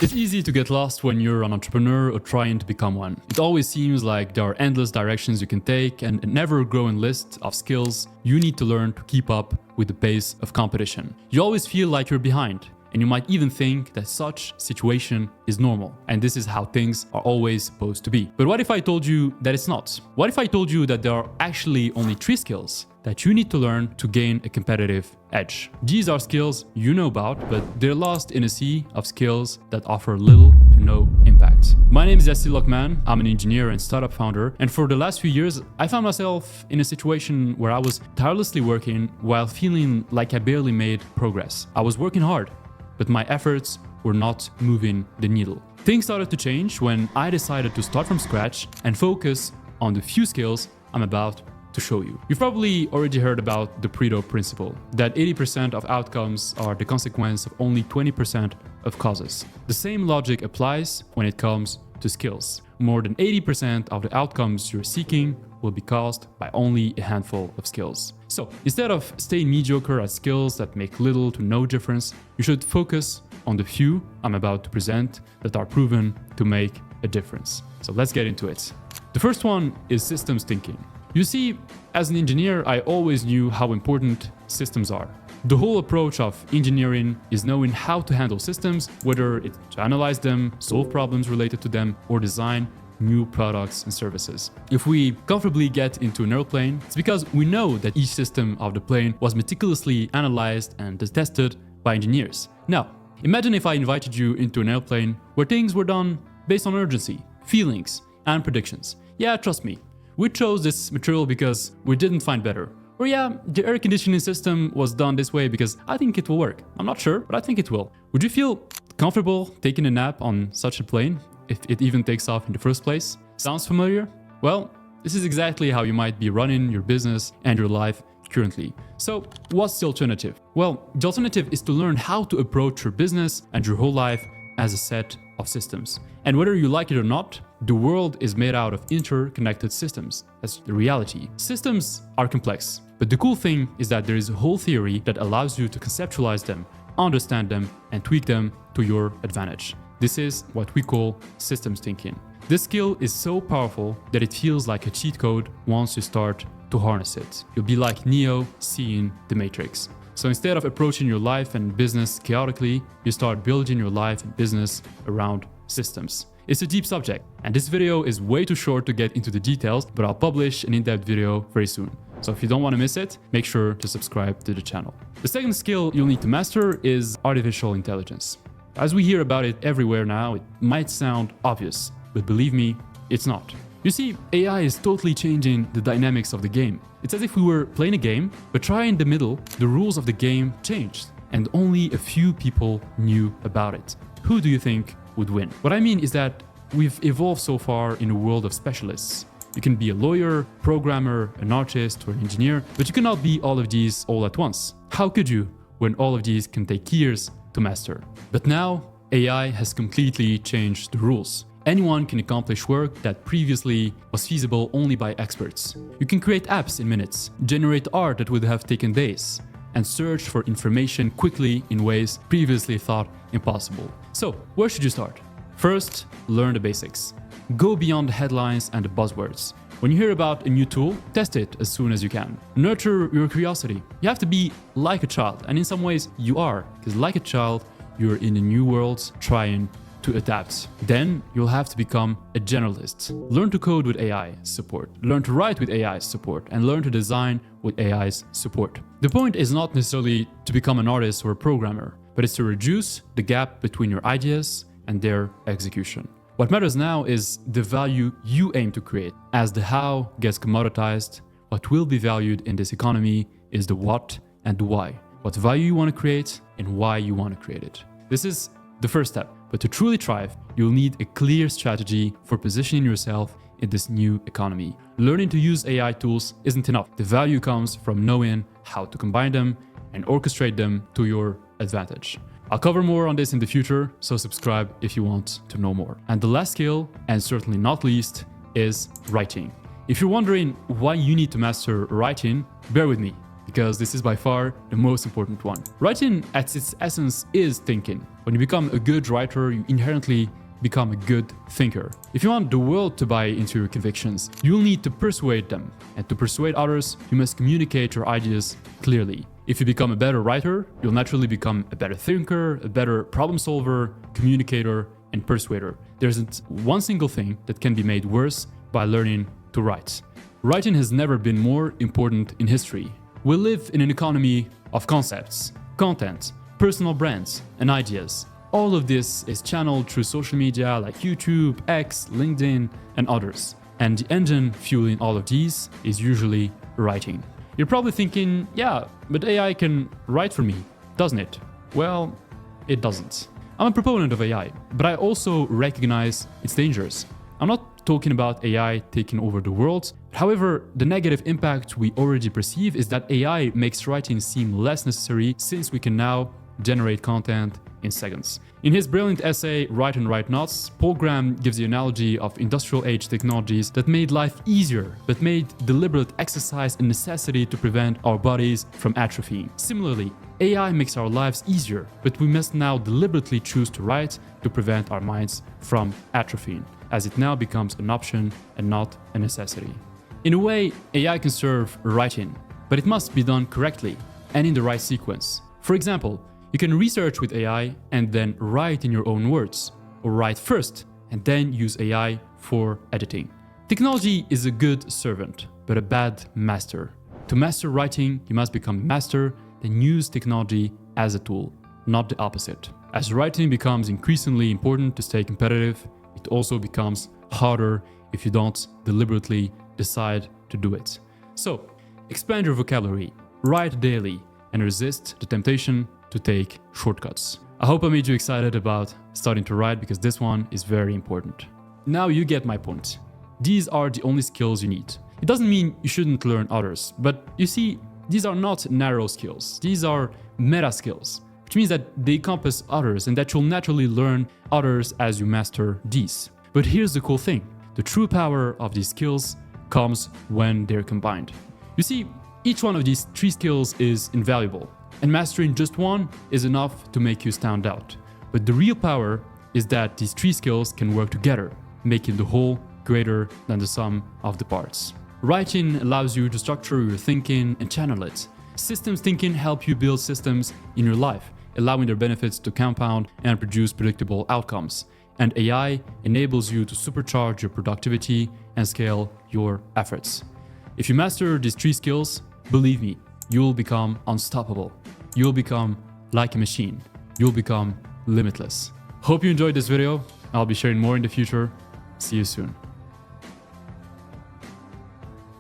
It's easy to get lost when you're an entrepreneur or trying to become one. It always seems like there are endless directions you can take and a never-growing list of skills you need to learn to keep up with the pace of competition. You always feel like you're behind, and you might even think that such situation is normal, and this is how things are always supposed to be. But what if I told you that it's not? What if I told you that there are actually only 3 skills that you need to learn to gain a competitive edge? These are skills you know about, but they're lost in a sea of skills that offer little to no impact. My name is Yassil Lokman. I'm an engineer and startup founder, and for the last few years, I found myself in a situation where I was tirelessly working while feeling like I barely made progress. I was working hard, but my efforts were not moving the needle. Things started to change when I decided to start from scratch and focus on the few skills I'm about to show you. You've probably already heard about the Pareto principle, that 80% of outcomes are the consequence of only 20% of causes. The same logic applies when it comes to skills. More than 80% of the outcomes you're seeking will be caused by only a handful of skills. So instead of staying mediocre at skills that make little to no difference, you should focus on the few I'm about to present that are proven to make a difference. So let's get into it. The first one is systems thinking. You see, as an engineer, I always knew how important systems are. The whole approach of engineering is knowing how to handle systems, whether it's to analyze them, solve problems related to them, or design new products and services. If we comfortably get into an airplane, it's because we know that each system of the plane was meticulously analyzed and tested by engineers. Now, imagine if I invited you into an airplane where things were done based on urgency, feelings, and predictions. Yeah, trust me, we chose this material because we didn't find better. Or yeah, the air conditioning system was done this way because I think it will work. I'm not sure, but I think it will. Would you feel comfortable taking a nap on such a plane, if it even takes off in the first place? Sounds familiar? Well, this is exactly how you might be running your business and your life currently. So what's the alternative? Well, the alternative is to learn how to approach your business and your whole life as a set of systems. And whether you like it or not, the world is made out of interconnected systems. That's the reality. Systems are complex, but the cool thing is that there is a whole theory that allows you to conceptualize them, understand them, and tweak them to your advantage. This is what we call systems thinking. This skill is so powerful that it feels like a cheat code once you start to harness it. You'll be like Neo seeing the Matrix. So instead of approaching your life and business chaotically, you start building your life and business around systems. It's a deep subject, and this video is way too short to get into the details, but I'll publish an in-depth video very soon. So if you don't want to miss it, make sure to subscribe to the channel. The second skill you'll need to master is artificial intelligence. As we hear about it everywhere now, it might sound obvious, but believe me, it's not. You see, AI is totally changing the dynamics of the game. It's as if we were playing a game, but right in the middle, the rules of the game changed, and only a few people knew about it. Who do you think would win? What I mean is that we've evolved so far in a world of specialists. You can be a lawyer, programmer, an artist, or an engineer, but you cannot be all of these all at once. How could you, when all of these can take years to master? But now, AI has completely changed the rules. Anyone can accomplish work that previously was feasible only by experts. You can create apps in minutes, generate art that would have taken days, and search for information quickly in ways previously thought impossible. So, where should you start? First, learn the basics. Go beyond the headlines and the buzzwords. When you hear about a new tool, test it as soon as you can. Nurture your curiosity. You have to be like a child, and in some ways you are, because like a child, you're in a new world trying to adapt. Then you'll have to become a generalist. Learn to code with AI support, learn to write with AI support, and learn to design with AI's support. The point is not necessarily to become an artist or a programmer, but it's to reduce the gap between your ideas and their execution. What matters now is the value you aim to create. As the how gets commoditized, what will be valued in this economy is the what and the why. What value you want to create and why you want to create it. This is the first step. But to truly thrive, you'll need a clear strategy for positioning yourself in this new economy. Learning to use AI tools isn't enough. The value comes from knowing how to combine them and orchestrate them to your advantage. I'll cover more on this in the future, so subscribe if you want to know more. And the last skill, and certainly not least, is writing. If you're wondering why you need to master writing, bear with me. because this is by far the most important one. Writing at its essence is thinking. When you become a good writer, you inherently become a good thinker. If you want the world to buy into your convictions, you'll need to persuade them. And to persuade others, you must communicate your ideas clearly. If you become a better writer, you'll naturally become a better thinker, a better problem solver, communicator, and persuader. There isn't one single thing that can be made worse by learning to write. Writing has never been more important in history. We live in an economy of concepts, content, personal brands, and ideas. All of this is channeled through social media like YouTube, X, LinkedIn, and others. And the engine fueling all of these is usually writing. You're probably thinking, yeah, but AI can write for me, doesn't it? Well, it doesn't. I'm a proponent of AI, but I also recognize its dangers. I'm not talking about AI taking over the world. However, the negative impact we already perceive is that AI makes writing seem less necessary since we can now generate content in seconds. In his brilliant essay, Write and Write Not, Paul Graham gives the analogy of industrial age technologies that made life easier, but made deliberate exercise a necessity to prevent our bodies from atrophying. Similarly, AI makes our lives easier, but we must now deliberately choose to write to prevent our minds from atrophying, as it now becomes an option and not a necessity. In a way, AI can serve writing, but it must be done correctly and in the right sequence. For example, you can research with AI and then write in your own words, or write first and then use AI for editing. Technology is a good servant, but a bad master. To master writing, you must become a master, then use technology as a tool, not the opposite. As writing becomes increasingly important to stay competitive, it also becomes harder if you don't deliberately decide to do it. So, expand your vocabulary, write daily, and resist the temptation to take shortcuts. I hope I made you excited about starting to write, because this one is very important. Now you get my point. These are the only skills you need. It doesn't mean you shouldn't learn others, but you see, these are not narrow skills. These are meta skills, which means that they encompass others and that you'll naturally learn others as you master these. But here's the cool thing. The true power of these skills comes when they're combined. You see, each one of these three skills is invaluable, and mastering just one is enough to make you stand out. But the real power is that these three skills can work together, making the whole greater than the sum of the parts. Writing allows you to structure your thinking and channel it. Systems thinking help you build systems in your life, allowing their benefits to compound and produce predictable outcomes. And AI enables you to supercharge your productivity and scale your efforts. If you master these three skills, believe me, you'll become unstoppable. You'll become like a machine. You'll become limitless. Hope you enjoyed this video. I'll be sharing more in the future. See you soon.